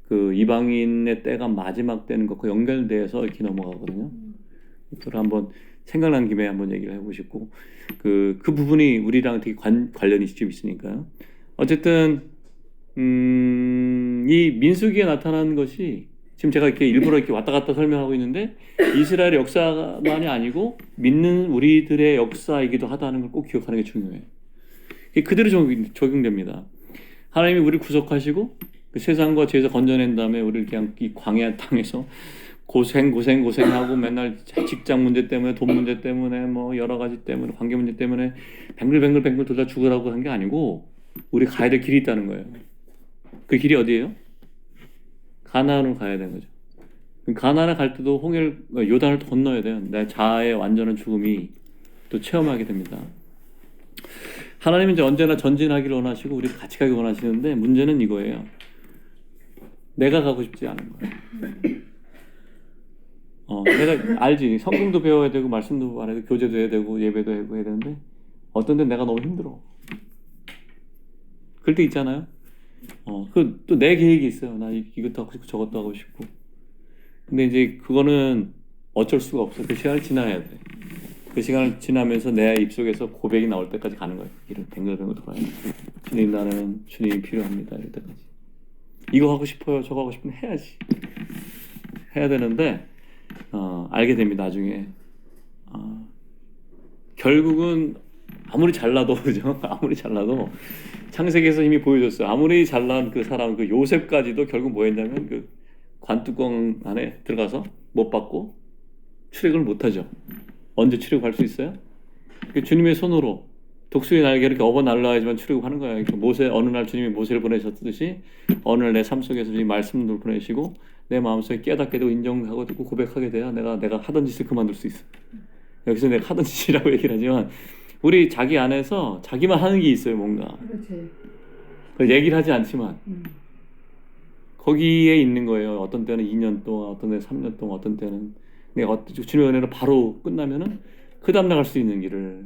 그 이방인의 때가 마지막 때는 것과 연결돼서 이렇게 넘어가거든요. 그걸 한번 생각난 김에 한번 얘기를 해보고 싶고 그 부분이 우리랑 되게 관련이 좀 있으니까요. 어쨌든 이 민수기에 나타나는 것이 지금 제가 이렇게 일부러 이렇게 왔다 갔다 설명하고 있는데 이스라엘의 역사만이 아니고 믿는 우리들의 역사이기도 하다는 걸 꼭 기억하는 게 중요해요. 이게 그대로 적용됩니다. 하나님이 우리를 구속하시고 그 세상과 죄에서 건져낸 다음에 우리를 그냥 이 광야 땅에서 고생하고 맨날 직장 문제 때문에 돈 문제 때문에 뭐 여러 가지 때문에 관계 문제 때문에 뱅글뱅글 돌다 죽으라고 한 게 아니고 우리 가야 될 길이 있다는 거예요. 그 길이 어디예요? 가나안으로 가야 되는 거죠. 가나안에 갈 때도 요단을 건너야 돼요. 내 자아의 완전한 죽음이 또 체험하게 됩니다. 하나님은 이제 언제나 전진하기를 원하시고 우리 같이 가기 원하시는데 문제는 이거예요. 내가 가고 싶지 않은 거예요. 내가 알지. 성경도 배워야 되고 말씀도 알아야 되고 교제도 해야 되고 예배도 하고 해야 되는데 어떤 데 내가 너무 힘들어. 그럴 때 있잖아요. 또 내 계획이 있어요. 나 이것도 하고 싶고 저것도 하고 싶고. 근데 이제 그거는 어쩔 수가 없어. 그 시간을 지나야 돼. 그 시간을 지나면서 내 입속에서 고백이 나올 때까지 가는 거예요. 이런 뱅글뱅글 돌아요. 주님, 나는 주님이 필요합니다. 이럴 때까지. 이거 하고 싶어요. 저거 하고 싶으면 해야지. 해야 되는데 알게 됩니다. 나중에 결국은 아무리 잘나도 그죠? 아무리 잘나도 창세기에서 이미 보여줬어요. 아무리 잘난 그 사람 그 요셉까지도 결국 뭐 했냐면 그 관뚜껑 안에 들어가서 못 받고 출애굽을 못 하죠. 언제 출애굽할 수 있어요? 주님의 손으로 독수리 날개를 이렇게 업어 날라야지만 출애굽하는 거예요. 모세 어느 날 주님이 모세를 보내셨듯이 어느 날 내 삶 속에서 주님 말씀을 보내시고 내 마음속에 깨닫게 되고 인정하고 듣고 고백하게 돼야 내가 하던 짓을 그만둘 수 있어. 여기서 내가 하던 짓이라고 얘기를 하지만 우리 자기 안에서 자기만 하는 게 있어요. 뭔가. 그렇지. 그 얘기를 하지 않지만 거기에 있는 거예요. 어떤 때는 2년 동안, 어떤 때는 3년 동안, 어떤 때는 내가 주님의 은혜로 바로 끝나면은 그 다음 나갈 수 있는 길을.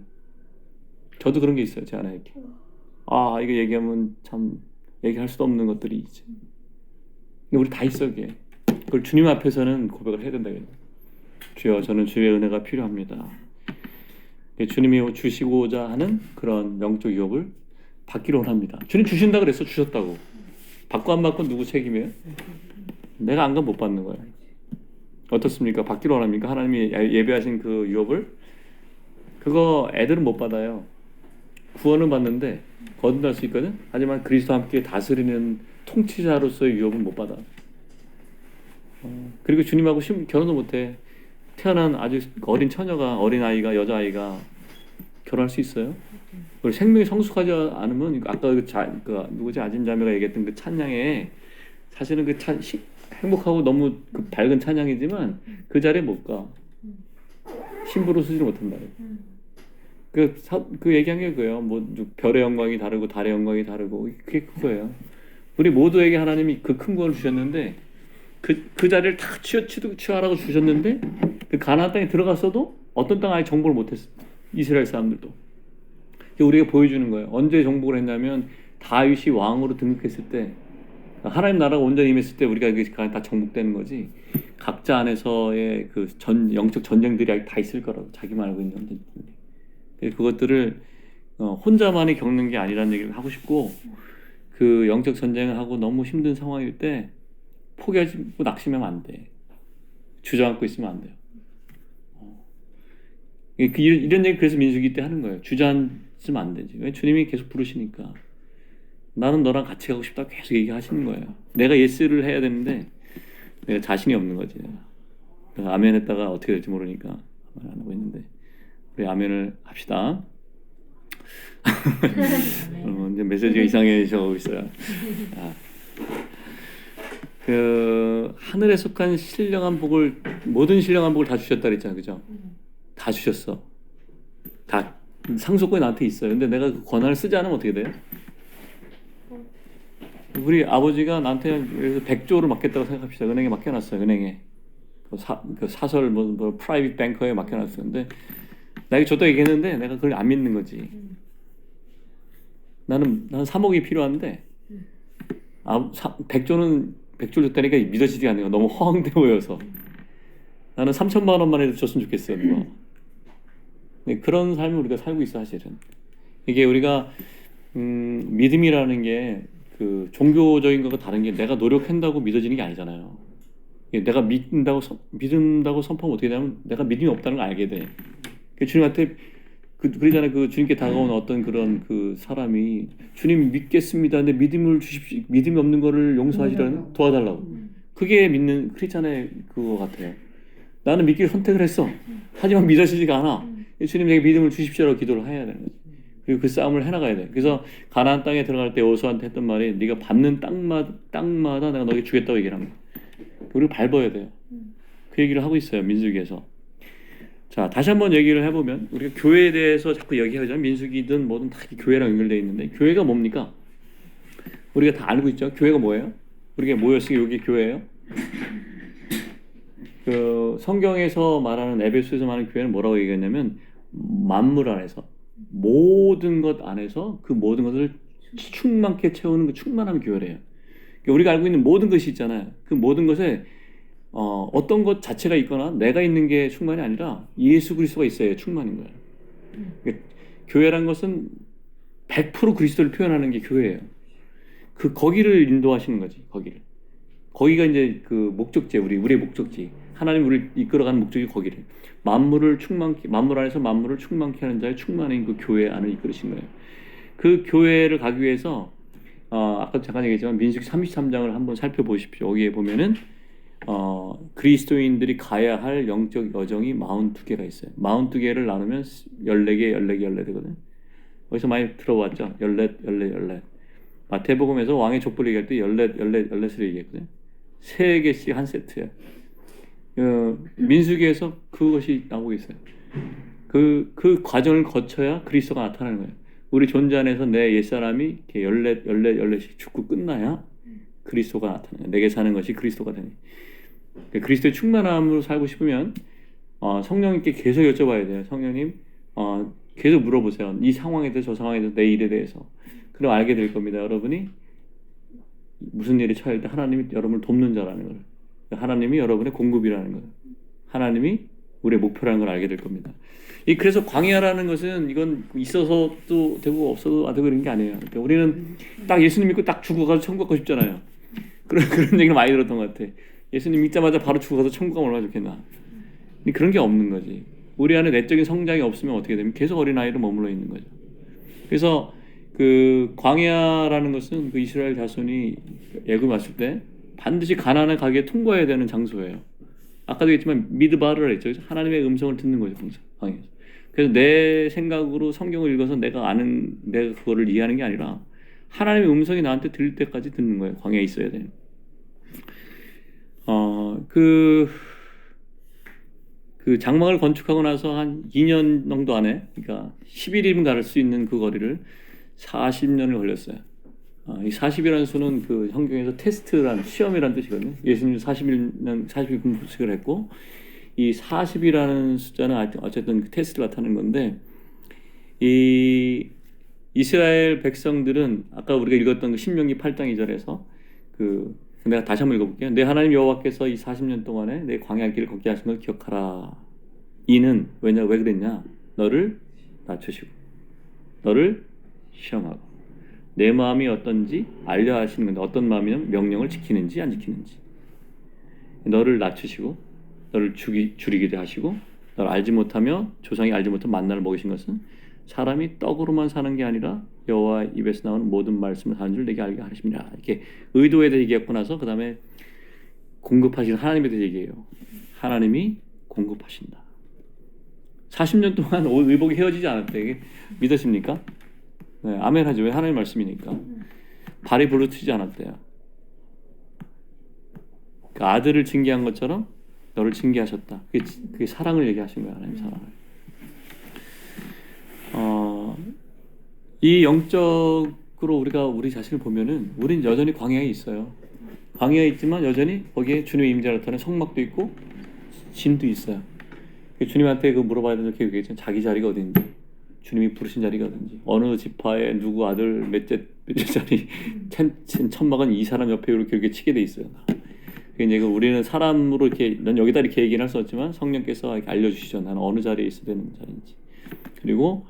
저도 그런 게 있어요. 제 안에 이렇게. 이거 얘기하면 참 얘기할 수도 없는 것들이 있지. 근데 우리 다 있어 그게. 그걸 주님 앞에서는 고백을 해야 된다. 주여, 저는 주의 은혜가 필요합니다. 주님이 주시고자 하는 그런 영적 유업을 받기를 원합니다. 주님 주신다 그랬어. 주셨다고. 받고 안 받고 누구 책임이에요? 내가 안 가면 못 받는 거예요. 어떻습니까? 받기를 원합니까? 하나님이 예배하신 그 유업을. 그거 애들은 못 받아요. 구원은 받는데 거듭날 수 있거든. 하지만 그리스도와 함께 다스리는 통치자로서의 유업은 못 받아. 그리고 주님하고 결혼도 못해. 태어난 아주 어린 처녀가, 어린 아이가, 여자 아이가 결혼할 수 있어요? 그리고 생명이 성숙하지 않으면 아까 누구지 아진자매가 얘기했던 그 찬양에 사실은 행복하고 너무 밝은 찬양이지만 그 자리에 못 가. 신부로 서지 못한다. 그 얘기한 게 그거예요. 뭐 별의 영광이 다르고 달의 영광이 다르고 그게 그거예요. 우리 모두에게 하나님이 그 큰 구원을 주셨는데 그 자리를 다 취하라고 주셨는데 그 가나안 땅에 들어갔어도 어떤 땅 아예 정복을 못했어. 이스라엘 사람들도. 우리가 보여주는 거예요. 언제 정복을 했냐면 다윗이 왕으로 등극했을 때, 하나님 나라가 온전히 임했을 때 우리가 다 정복되는 거지. 각자 안에서의 그 영적 전쟁들이 다 있을 거라고. 자기만 알고 있는 전쟁들이. 그것들을 혼자만이 겪는 게 아니라는 얘기를 하고 싶고, 그 영적 전쟁을 하고 너무 힘든 상황일 때 포기하지 낙심하면 안 돼. 주저앉고 있으면 안 돼요. 이런 얘기 그래서 민수기 때 하는 거예요. 주저앉으면 안 되지. 왜? 주님이 계속 부르시니까. 나는 너랑 같이 가고 싶다 계속 얘기하시는 거예요. 내가 예스를 해야 되는데 내가 자신이 없는 거지. 내가 아멘 했다가 어떻게 될지 모르니까 아멘 안 하고 있는데 우리 아멘을 합시다. 이제 메시지가 이상해져 있어요. 하늘에 속한 신령한 복을, 모든 신령한 복을 다 주셨다 그랬잖아요. 그죠? 다 주셨어. 다 상속권이 나한테 있어요. 근데 내가 그 권한을 쓰지 않으면 어떻게 돼요? 우리 아버지가 나한테 100조를 맡겼다고 생각합시다. 은행에 맡겨놨어요. 은행에. 사설 프라이빗 뱅커에 맡겨놨어요. 근데 나에게 줬다 얘기했는데 내가 그걸 안 믿는 거지. 나는 3억이 필요한데 100조를 줬다니까 믿어지지가 않는 거. 너무 허황돼 보여서. 나는 3천만 원만 해도 줬으면 좋겠어요. 누가. 그런 삶을 우리가 살고 있어 사실은. 이게 우리가 믿음이라는 게 그 종교적인 것과 다른 게 내가 노력한다고 믿어지는 게 아니잖아요. 내가 믿는다고 선포하면 어떻게 되냐면 내가 믿음이 없다는 걸 알게 돼. 주님한테 그러잖아요. 그 주님께 다가온 어떤 그런 그 사람이 주님 믿겠습니다. 근데 믿음을 주십시오. 믿음이 없는 거를 용서하시라는 도와달라고. 그게 믿는 크리스찬의 그거 같아요. 나는 믿기를 선택을 했어. 하지만 믿어지지가 않아. 주님 내게 믿음을 주십시오라고 기도를 해야 되는 거지. 그리고 그 싸움을 해나가야 돼. 그래서 가나안 땅에 들어갈 때 여호수아한테 했던 말이 네가 밟는 땅마다 내가 너에게 주겠다고 얘기를 합니다. 우리가 밟아야 돼요. 그 얘기를 하고 있어요. 민수기에서. 자, 다시 한번 얘기를 해보면 우리가 교회에 대해서 자꾸 얘기하잖아요. 민수기든 뭐든 다 교회랑 연결되어 있는데 교회가 뭡니까? 우리가 다 알고 있죠. 교회가 뭐예요? 우리가 모였으니 여기 교회예요. 그 성경에서 말하는 에베소에서 말하는 교회는 뭐라고 얘기했냐면 만물 안에서 모든 것 안에서 그 모든 것을 충만케 채우는 그 충만한 교회래요. 그러니까 우리가 알고 있는 모든 것이 있잖아요. 그 모든 것에 어떤 것 자체가 있거나 내가 있는 게 충만이 아니라 예수 그리스도가 있어야 충만인 거예요. 그러니까 교회란 것은 100% 그리스도를 표현하는 게 교회예요. 거기를 인도하시는 거지. 거기가 이제 그 목적지, 우리의 목적지. 하나님 우리를 이끌어가는 목적이 거기래. 만물 안에서 만물을 충만케 하는 자의 충만인 그 교회 안을 이끌으신 거예요. 그 교회를 가기 위해서 아까 잠깐 얘기했지만 민수기 33장을 한번 살펴보십시오. 여기에 보면은 그리스도인들이 가야 할 영적 여정이 42개가 있어요. 42개를 나누면 14개 되거든요. 어디서 많이 들어봤죠? 14. 마태복음에서 왕의 족보를 얘기할 때 14을 얘기했거든요. 3개씩 한 세트예요. 민수기에서 그것이 나오고 있어요. 그 과정을 거쳐야 그리스도가 나타나는 거예요. 우리 존재 안에서 내 옛사람이 이렇게 14씩 죽고 끝나야 그리스도가 나타나요. 내게 사는 것이 그리스도가 되니. 그리스도의 충만함으로 살고 싶으면 성령님께 계속 여쭤봐야 돼요. 성령님 계속 물어보세요. 이 상황에 대해서 저 상황에 대해서 내 일에 대해서. 그럼 알게 될 겁니다. 여러분이 무슨 일이 처할 때 하나님이 여러분을 돕는 자라는 걸. 하나님이 여러분의 공급이라는 걸. 하나님이 우리의 목표라는 걸 알게 될 겁니다. 그래서 광야라는 것은 이건 있어서도 되고 없어도 안 되고 이런 게 아니에요. 그러니까 우리는 딱 예수님 믿고 딱 죽어가서 천국 가고 싶잖아요. 그런 얘기를 많이 들었던 것 같아. 예수님 믿자마자 바로 죽어가서 천국 가면 얼마나 좋겠나. 그런 게 없는 거지. 우리 안에 내적인 성장이 없으면 어떻게 되면 계속 어린아이로 머물러 있는 거죠. 그래서 그 광야라는 것은 그 이스라엘 자손이 애굽에 왔을 때 반드시 가나안에 가기에 통과해야 되는 장소예요. 아까도 얘기했지만 미드바르라 했죠. 하나님의 음성을 듣는 거죠. 광야에서. 그래서 내 생각으로 성경을 읽어서 내가 그거를 이해하는 게 아니라 하나님의 음성이 나한테 들릴 때까지 듣는 거예요. 광야에 있어야 돼요. 그 장막을 건축하고 나서 한 2년 정도 안에, 그러니까 11일이면 갈 수 있는 그 거리를 40년을 걸렸어요. 이 40이라는 수는 그 성경에서 테스트란 시험이라는 뜻이거든요. 예수님 40일 금식을 했고, 이 40이라는 숫자는 어쨌든 그 테스트를 나타내는 건데, 이 이스라엘 백성들은 아까 우리가 읽었던 그 신명기 8장 2절에서 내가 다시 한번 읽어볼게요. 내 하나님 여호와께서 이 40년 동안에 내 광야 길을 걷게 하신 걸 기억하라. 이는 왜 그랬냐? 너를 낮추시고 너를 시험하고 내 마음이 어떤지 알려 하시는 건데, 어떤 마음이냐면 명령을 지키는지 안 지키는지. 너를 낮추시고 너를 줄이기도 하시고 너를 알지 못하며 조상이 알지 못한 만나를 먹이신 것은 사람이 떡으로만 사는 게 아니라 여호와 입에서 나오는 모든 말씀을 하는 줄 내게 알게 하심이라. 이렇게 의도에 대해 얘기했고 나서 그 다음에 공급하시는 하나님에 대해 얘기해요. 하나님이 공급하신다. 40년 동안 의복이 헤어지지 않았대. 이게 믿으십니까? 네, 아멘 하죠. 왜? 하나님 말씀이니까. 발이 불러트지 않았대요. 그 아들을 징계한 것처럼 너를 징계하셨다. 그게 사랑을 얘기하신 거야. 하나님 사랑을. 이 영적으로 우리가 우리 자신을 보면은 우린 여전히 광야에 있어요. 광야에 있지만 여전히 거기에 주님의 임재를 나타내는 성막도 있고 진도 있어요. 주님한테 물어봐야 되는 게 얘기했잖아요. 자기 자리가 어딘지, 주님이 부르신 자리가 어딘지, 어느 지파에 누구 아들 몇째 자리 천막은 이 사람 옆에 이렇게 치게 돼 있어요. 이제 우리는 사람으로 이렇게 난 여기다 이렇게 얘기는 할 수 없지만 성령께서 이렇게 알려주시죠. 나는 어느 자리에 있어야 되는 자리인지. 그리고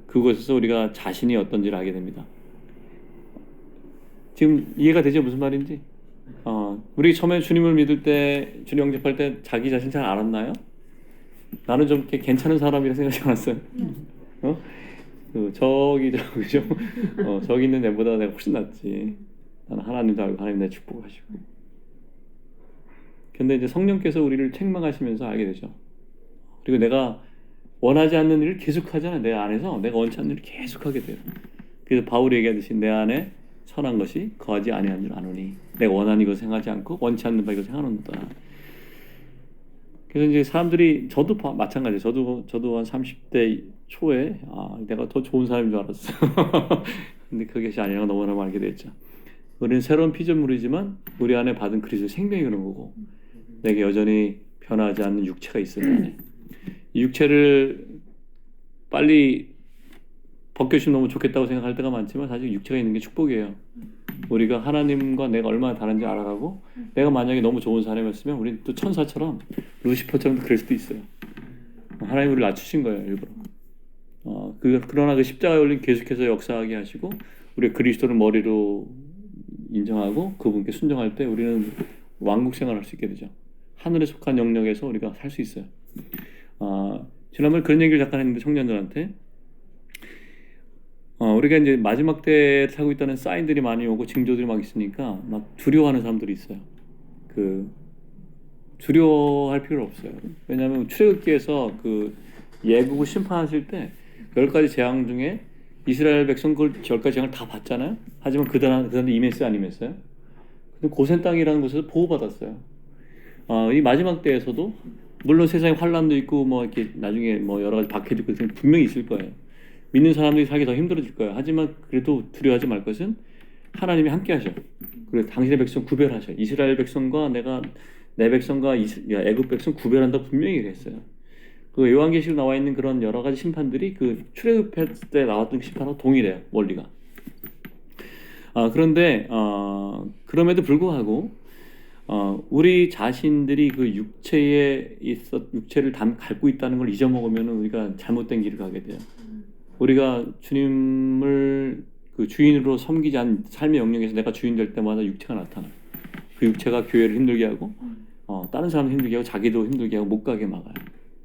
그곳에서 우리가 자신이 어떤지를 알게 됩니다. 지금 이해가 되죠? 무슨 말인지? 우리 처음에 주님을 믿을 때, 주님 영접할 때 자기 자신 잘 알았나요? 나는 좀 이렇게 괜찮은 사람이라 생각하지 않았어요? 어? 저기 있는 애보다 내가 훨씬 낫지. 나는 하나님도 알고 하나님 내 축복하시고. 근데 이제 성령께서 우리를 책망하시면서 알게 되죠. 그리고 내가 원하지 않는 일을 계속하잖아요. 내 안에서 내가 원치 않는 일을 계속하게 돼요. 그래서 바울이 얘기하듯이 내 안에 선한 것이 거하지 아니한 줄 아노니 내가 원하는 이것을 행하지 않고 원치 않는 바 이것을 행하노다. 그래서 이제 사람들이 저도 마찬가지예요. 저도 한 30대 초에 내가 더 좋은 사람인 줄 알았어. 근데 그것이 아니라고 너무나 알게 됐죠. 우리는 새로운 피조물이지만 우리 안에 받은 그리스도의 생명이 그런 거고 내게 여전히 변하지 않는 육체가 있을 안에 이 육체를 빨리 벗겨주면 너무 좋겠다고 생각할 때가 많지만 사실 육체가 있는 게 축복이에요. 우리가 하나님과 내가 얼마나 다른지 알아가고 내가 만약에 너무 좋은 사람이었으면 우리는 또 천사처럼 루시퍼처럼 그럴 수도 있어요. 하나님 우리를 낮추신 거예요, 일부러. 그러나 그 십자가에 올린 계속해서 역사하게 하시고 우리가 그리스도를 머리로 인정하고 그분께 순종할 때 우리는 왕국 생활할 수 있게 되죠. 하늘에 속한 영역에서 우리가 살 수 있어요. 지난번에 그런 얘기를 잠깐 했는데 청년들한테 우리가 이제 마지막 때에 살고 있다는 사인들이 많이 오고 징조들이 막 있으니까 막 두려워하는 사람들이 있어요. 두려워할 필요 없어요. 왜냐하면 출애굽기에서 예국을 심판하실 때 10가지 재앙 중에 이스라엘 백성 그걸 10가지 재앙을 다 봤잖아요. 하지만 그들한테 임했어요, 안 임했어요? 근데 고센 땅이라는 곳에서 보호받았어요. 이 마지막 때에서도 물론 세상에 환란도 있고 뭐 이렇게 나중에 뭐 여러 가지 박해도 있고 분명히 있을 거예요. 믿는 사람들이 살기 더 힘들어질 거예요. 하지만 그래도 두려워하지 말 것은 하나님이 함께 하셔. 그리고 당신의 백성 구별하셔. 이스라엘 백성과 내 백성과 애굽 백성 구별한다 분명히 했어요. 그 요한계시록 나와 있는 그런 여러 가지 심판들이 그 출애굽했을 때 나왔던 심판하고 동일해요. 원리가. 그런데 그럼에도 불구하고 우리 자신들이 그 육체를 갖고 있다는 걸 잊어먹으면 우리가 잘못된 길을 가게 돼요. 우리가 주님을 그 주인으로 섬기지 않은 삶의 영역에서 내가 주인 될 때마다 육체가 나타나요. 그 육체가 교회를 힘들게 하고 다른 사람을 힘들게 하고 자기도 힘들게 하고 못 가게 막아요.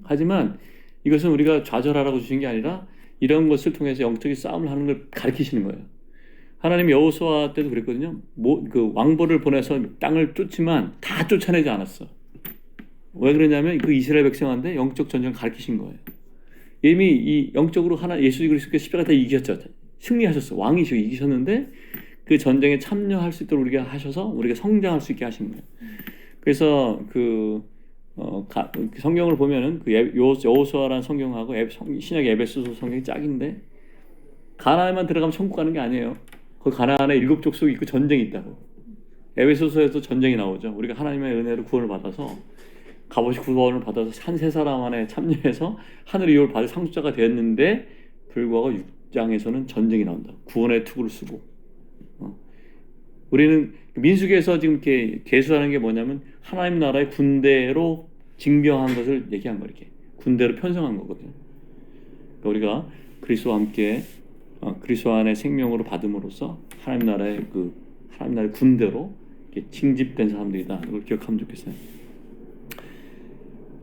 하지만 이것은 우리가 좌절하라고 주신 게 아니라 이런 것을 통해서 영적인 싸움을 하는 걸 가르치시는 거예요. 하나님이 여호수아 때도 그랬거든요. 그 왕벌을 보내서 땅을 쫓지만 다 쫓아내지 않았어. 왜 그러냐면 그 이스라엘 백성한테 영적 전쟁을 가르치신 거예요. 이미 이 영적으로 예수 그리스도께서 십자가 다 이겼죠. 승리하셨어. 왕이시고 이기셨는데 그 전쟁에 참여할 수 있도록 우리가 하셔서 우리가 성장할 수 있게 하신 거예요. 그래서 성경을 보면은 여호수아라는 성경하고 신약 에베소서 성경이 짝인데 가나안에만 들어가면 천국 가는 게 아니에요. 그 가나안에 7 족속이 있고 전쟁이 있다고. 에베소서에도 전쟁이 나오죠. 우리가 하나님의 은혜로 구원을 받아서 값없이 구원을 받아서 한 3사람 안에 참여해서 하늘의 유업을 받을 상속자가 되었는데 불구하고 6장에서는 전쟁이 나온다. 구원의 투구를 쓰고. 우리는 민수기에서 지금 이렇게 계수하는 게 뭐냐면 하나님 나라의 군대로 징병한 것을 얘기한 거예요. 이렇게 군대로 편성한 거거든요. 그러니까 우리가 그리스도와 함께 그리스도 안에 생명으로 받음으로써 하나님 나라의 군대로 이렇게 징집된 사람들이다. 이걸 기억하면 좋겠어요.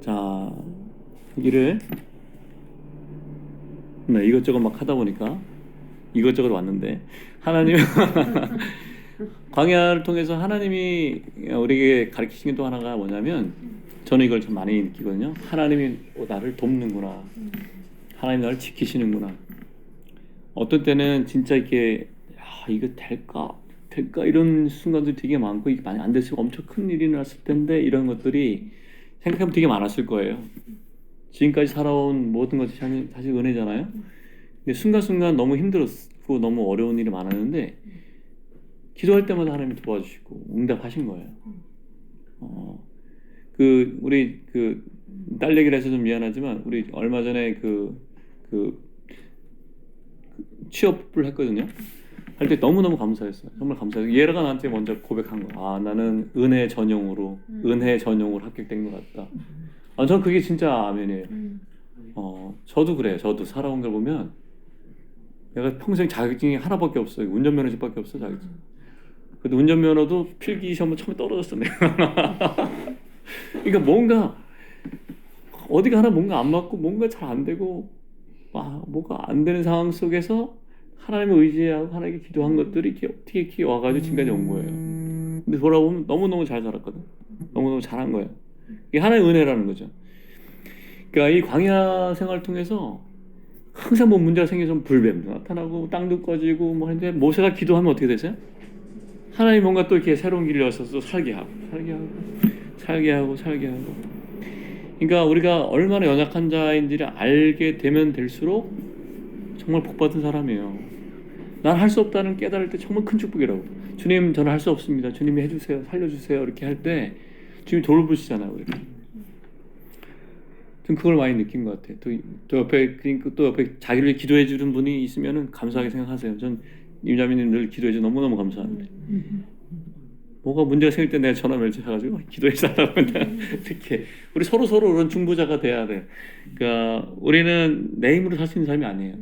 자, 여기를 이것저것 막 하다 보니까 이것저것 왔는데 하나님 광야를 통해서 하나님이 우리에게 가르치신 게 또 하나가 뭐냐면 저는 이걸 좀 많이 느끼거든요. 하나님이 나를 돕는구나. 하나님 나를 지키시는구나. 어떤 때는 진짜 이렇게 이거 될까 이런 순간도 되게 많고 이게 많이 안 됐으면 엄청 큰 일이 났을 텐데 이런 것들이 생각하면 되게 많았을 거예요. 지금까지 살아온 모든 것이 사실 은혜잖아요. 근데 순간순간 너무 힘들었고 너무 어려운 일이 많았는데 기도할 때마다 하나님이 도와주시고 응답하신 거예요. 우리 딸 얘기를 해서 좀 미안하지만 우리 얼마 전에 취업을 했거든요. 할 때 너무너무 감사했어요. 정말 감사해요. 얘가 나한테 먼저 고백한 거야. 나는 은혜 전용으로 합격된 것 같다. 전 그게 진짜 아멘이에요. 저도 그래요. 저도 살아온 걸 보면 내가 평생 자격증이 하나밖에 없어요. 운전면허증밖에 없어 자격증. 근데 운전면허도 필기 시험은 처음에 떨어졌어 내가. 그러니까 뭔가 어디가 하나 뭔가 안 맞고 뭔가 잘 안 되고 뭐가 안 되는 상황 속에서 하나님을 의지하고 하나님께 기도한 것들이 이렇게 어떻게 이렇게 와가지고 지금까지 온 거예요. 근데 돌아보면 너무너무 잘 살았거든. 너무너무 잘한 거예요. 이게 하나님의 은혜라는 거죠. 그러니까 이 광야 생활을 통해서 항상 뭐 문제가 생겨서 불뱀도 나타나고 땅도 꺼지고 뭐 했는데 모세가 기도하면 어떻게 되세요? 하나님 뭔가 또 이렇게 새로운 길을 열어서 또 살게 하고. 그러니까 우리가 얼마나 연약한 자인지를 알게 되면 될수록 정말 복받은 사람이에요. 난 할 수 없다는 깨달을 때 정말 큰 축복이라고. 주님, 저는 할 수 없습니다. 주님이 해주세요, 살려주세요. 이렇게 할 때 주님이 돌보시잖아요, 우리가. 좀 그걸 많이 느낀 것 같아요. 또 옆에 자기를 기도해 주는 분이 있으면은 감사하게 생각하세요. 전 임자민님 늘 기도해 주 너무너무 감사한데. 뭐가 문제가 생길 때 내가 전화 멜치해가지고 기도해 달라고 이렇게 우리 서로 그런 중보자가 돼야 돼. 그러니까 우리는 내 힘으로 살 수 있는 사람이 아니에요.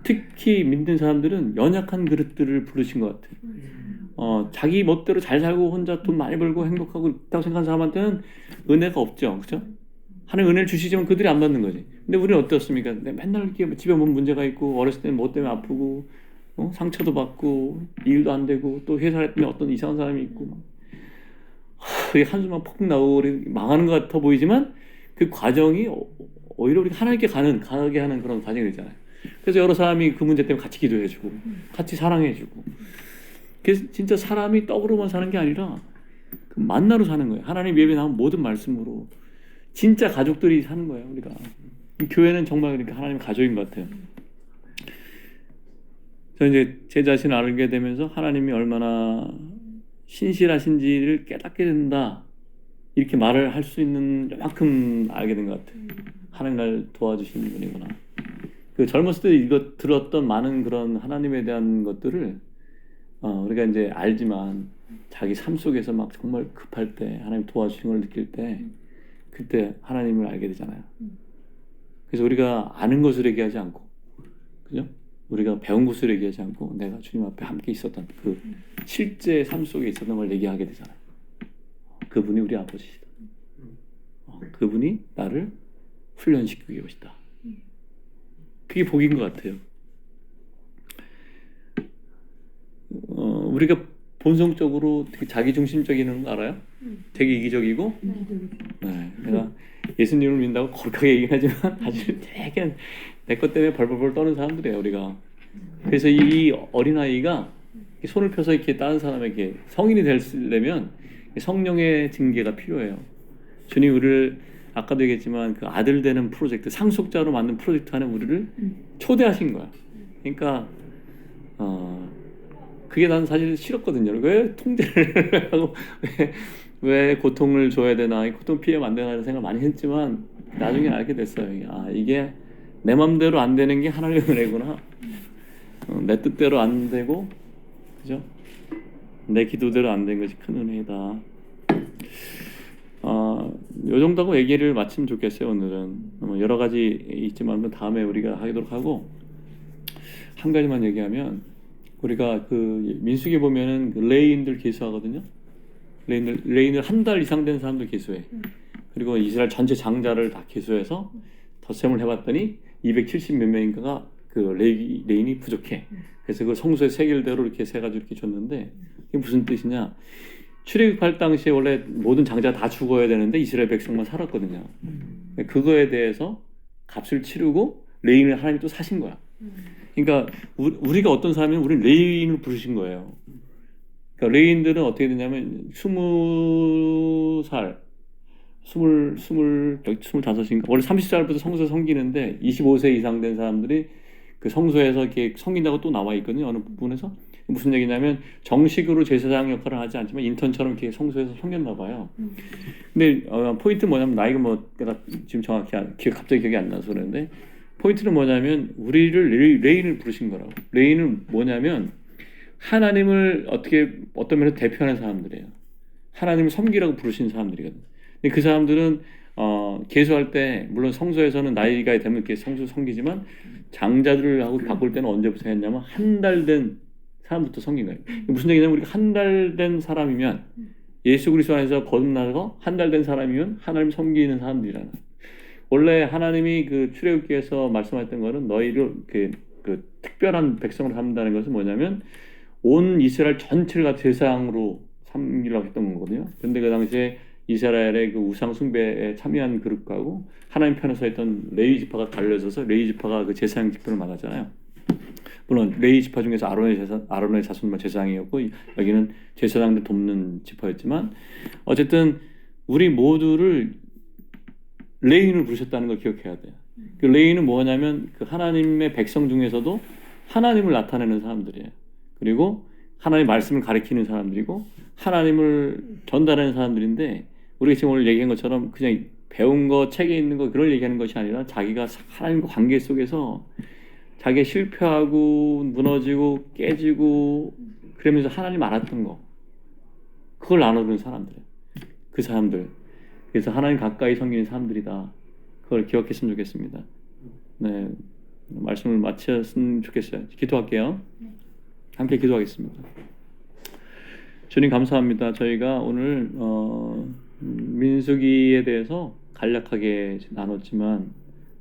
특히 믿는 사람들은 연약한 그릇들을 부르신 것 같아요. 자기 멋대로 잘 살고 혼자 돈 많이 벌고 행복하고 있다고 생각하는 사람한테는 은혜가 없죠, 그렇죠? 하나님 은혜를 주시지만 그들이 안 받는 거지. 근데 우리는 어떻습니까? 맨날 이렇게 집에 뭐 문제가 있고 어렸을 때는 뭐 때문에 아프고 상처도 받고 일도 안 되고 또 회사에 어떤 이상한 사람이 있고 한숨만 폭 나오고 망하는 것 같아 보이지만 그 과정이 오히려 우리가 하나님께 가게 하는 그런 과정이 되잖아요. 그래서 여러 사람이 그 문제 때문에 같이 기도해주고 같이 사랑해주고 그래서 진짜 사람이 떡으로만 사는 게 아니라 그 만나로 사는 거예요. 하나님 예배 나온 모든 말씀으로 진짜 가족들이 사는 거예요. 우리가 이 교회는 정말 그러니까 하나님의 가족인 것 같아요. 저는 이제 제 자신을 알게 되면서 하나님이 얼마나 신실하신지를 깨닫게 된다 이렇게 말을 할 수 있는 만큼 알게 된 것 같아요. 하나님 날 도와주시는 분이구나. 그 젊었을 때 이거 들었던 많은 그런 하나님에 대한 것들을 우리가 이제 알지만 자기 삶 속에서 막 정말 급할 때 하나님 도와주시는 걸 느낄 때 그때 하나님을 알게 되잖아요. 그래서 우리가 아는 것을 얘기하지 않고, 그죠? 우리가 배운 것을 얘기하지 않고 내가 주님 앞에 함께 있었던 그 실제 삶 속에 있었던 걸 얘기하게 되잖아요. 그분이 우리 아버지시다. 그분이 나를 훈련시키고 계시다. 그게 복인 것 같아요. 우리가 본성적으로 되게 자기중심적인 거 알아요? 되게 이기적이고 네, 내가 예수님을 믿는다고 거룩하게 얘기는 하지만 사실 되게 내 것 때문에 벌벌벌 떠는 사람들이에요, 우리가. 그래서 이 어린아이가 손을 펴서 이렇게 다른 사람에게 성인이 되려면 성령의 징계가 필요해요. 주님 우리를 아까도 얘기했지만 그 아들 되는 프로젝트, 상속자로 만든 프로젝트 안에 우리를 초대하신 거야. 그러니까 그게 난 사실 싫었거든요. 왜 통제를 하고 왜 고통을 줘야 되나, 고통 피하면 안 되나 이런 생각 많이 했지만 나중에 알게 됐어요. 이게 내 맘대로 안 되는 게 하나님의 은혜구나. 내 뜻대로 안 되고, 그죠? 내 기도대로 안 된 것이 큰 은혜다. 요 정도하고 얘기를 마치면 좋겠어요. 오늘은 여러 가지 있지만 다음에 우리가 하도록 하고, 한 가지만 얘기하면 우리가 그 민수기 보면은 그 레위인들 계수하거든요. 레위인들 한 달 이상 된 사람들 계수해. 그리고 이스라엘 전체 장자를 다 계수해서 덧셈을 해봤더니 270 몇 명인가가 그 레위인이 부족해. 그래서 그 성소의 세겔대로 이렇게 세가지고 이렇게 줬는데 이게 무슨 뜻이냐? 출애굽할 당시에 원래 모든 장자가 다 죽어야 되는데 이스라엘 백성만 살았거든요. 그거에 대해서 값을 치르고 레위인을 하나님이 또 사신 거야. 그러니까 우리가 어떤 사람이면 우리는 레위인을 부르신 거예요. 그러니까 레위인들은 어떻게 되냐면 20살, 25인가 원래 30살부터 성소에 섬기는데 25세 이상 된 사람들이 그 성소에서 이렇게 섬긴다고 또 나와 있거든요. 어느 부분에서 무슨 얘기냐면 정식으로 제사장 역할을 하지 않지만 인턴처럼 이렇게 성소에서 섬겼나 봐요. 근데 포인트 뭐냐면 나이가 뭐 내가 지금 정확히 갑자기 기억이 안 나서 그러는데 포인트는 뭐냐면 우리를 레인을 부르신 거라고. 레인은 뭐냐면 하나님을 어떤 면에서 대표하는 사람들이에요. 하나님을 섬기라고 부르신 사람들이거든요. 근데 그 사람들은 계수할 때 물론 성소에서는 나이가 되면 이렇게 성소 섬기지만 장자들을 하고 바꿀 때는 언제부터 했냐면 한 달 된 사람부터 섬긴 거예요. 무슨 얘기냐면 우리가 한 달 된 사람이면 예수 그리스도 안에서 거듭나서 한 달 된 사람이면 하나님 섬기는 사람들이라는. 원래 하나님이 그 출애굽기에서 말씀하셨던 거는 너희를 그 특별한 백성으로 삼는다는 것은 뭐냐면 온 이스라엘 전체가 제사장으로 삼기로 했던 거거든요. 그런데 그 당시에 이스라엘의 그 우상 숭배에 참여한 그룹하고 하나님 편에 서 있던 레위 지파가 갈려져서 레위 지파가 그 제사장 직분을 맡았잖아요. 물론 레위 지파 중에서 아론의 자손만 제사장이었고 여기는 제사장들 돕는 지파였지만 어쨌든 우리 모두를 레위인을 부르셨다는 걸 기억해야 돼요. 그 레위인은 뭐냐면 그 하나님의 백성 중에서도 하나님을 나타내는 사람들이에요. 그리고 하나님의 말씀을 가리키는 사람들이고 하나님을 전달하는 사람들인데 우리가 지금 오늘 얘기한 것처럼 그냥 배운 거, 책에 있는 거 그걸 얘기하는 것이 아니라 자기가 하나님과 관계 속에서 자기가 실패하고 무너지고 깨지고 그러면서 하나님 알았던 거 그걸 나누는 사람들이에요. 그 사람들. 그래서 하나님 가까이 섬기는 사람들이다. 그걸 기억했으면 좋겠습니다. 네, 말씀을 마쳤으면 좋겠어요. 기도할게요. 함께 기도하겠습니다. 주님 감사합니다. 저희가 오늘 민수기에 대해서 간략하게 나눴지만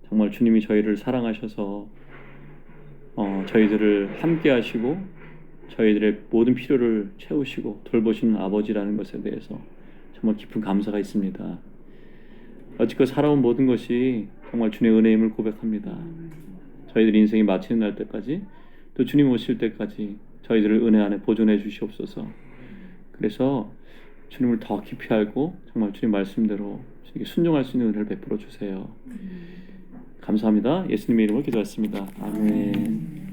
정말 주님이 저희를 사랑하셔서 저희들을 함께 하시고 저희들의 모든 필요를 채우시고 돌보시는 아버지라는 것에 대해서 정말 깊은 감사가 있습니다. 여지껏 살아온 모든 것이 정말 주님의 은혜임을 고백합니다. 저희들 인생이 마치는 날 때까지 또 주님 오실 때까지 저희들을 은혜 안에 보존해 주시옵소서. 그래서 주님을 더 깊이 알고 정말 주님 말씀대로 순종할 수 있는 은혜를 베풀어 주세요. 감사합니다. 예수님의 이름으로 기도했습니다. 아멘.